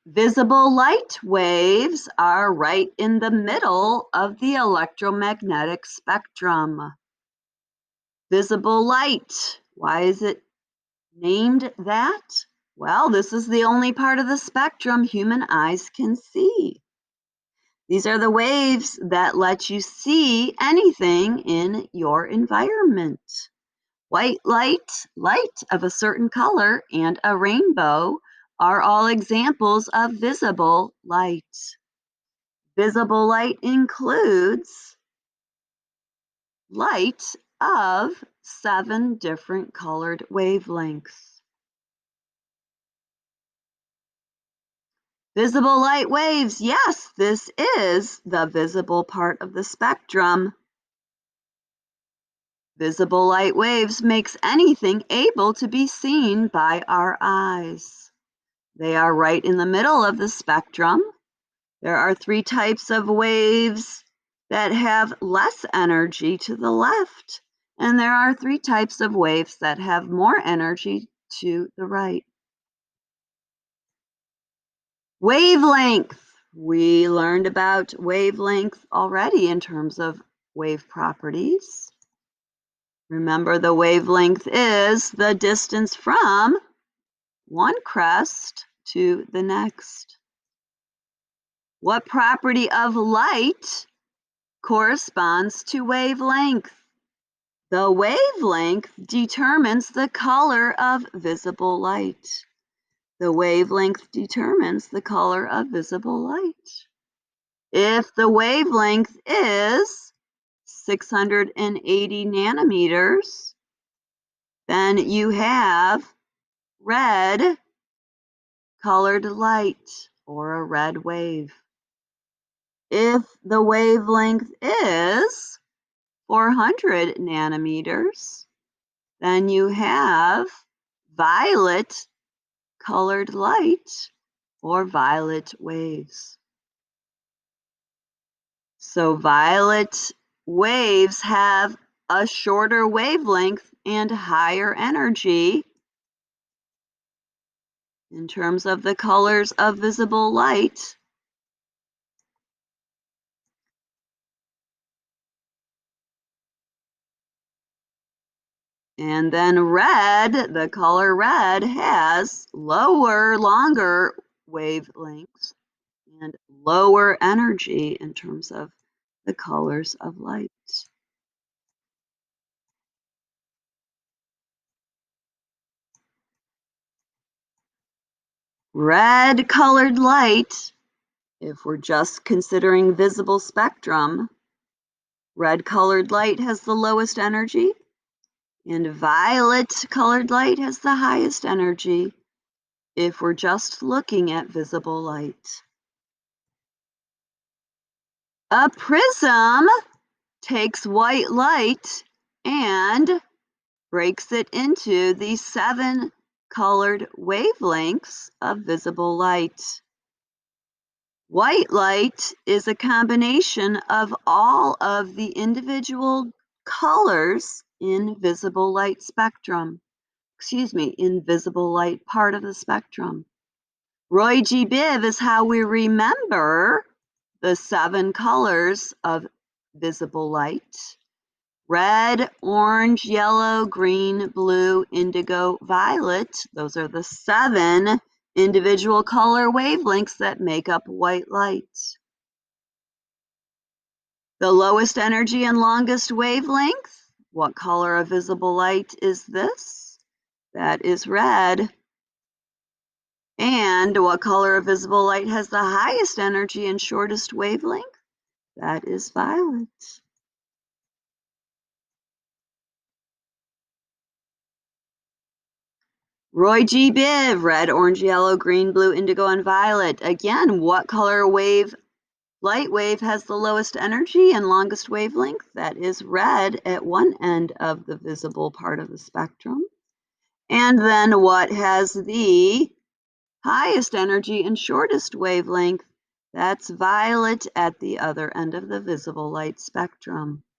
Visible light waves are right in the middle of the electromagnetic spectrum. Visible light, why is it named that? Well, this is the only part of the spectrum human eyes can see. These are the waves that let you see anything in your environment. White light, light of a certain color, and a rainbow are all examples of visible light. Visible light includes light of 7 different colored wavelengths. Visible light waves, yes, this is the visible part of the spectrum. Visible light waves makes anything able to be seen by our eyes. They are right in the middle of the spectrum. There are 3 types of waves that have less energy to the left, and there are 3 types of waves that have more energy to the right. Wavelength. We learned about wavelength already in terms of wave properties. Remember, the wavelength is the distance from one crest to the next. What property of light corresponds to wavelength? The wavelength determines the color of visible light. The wavelength determines the color of visible light. If the wavelength is 680 nanometers, then you have red colored light or a red wave. If the wavelength is 400 nanometers, then you have violet colored light or violet waves. So violet waves have a shorter wavelength and higher energy in terms of the colors of visible light. And then red, the color red, has lower, longer wavelengths and lower energy in terms of the colors of light. Red colored light, if we're just considering visible spectrum, red colored light has the lowest energy, and violet colored light has the highest energy if we're just looking at visible light. A prism takes white light and breaks it into the 7 colored wavelengths of visible light. White light is a combination of all of the individual colors in visible light spectrum. In visible light part of the spectrum. Roy G. Biv is how we remember the 7 colors of visible light. Red, orange, yellow, green, blue, indigo, violet. Those are the 7 individual color wavelengths that make up white light. The lowest energy and longest wavelength. What color of visible light is this? That is red. And what color of visible light has the highest energy and shortest wavelength? That is violet. Roy G. Biv, red, orange, yellow, green, blue, indigo, and violet. Again, what color light wave has the lowest energy and longest wavelength? That is red at one end of the visible part of the spectrum. And then what has the highest energy and shortest wavelength? That's violet at the other end of the visible light spectrum.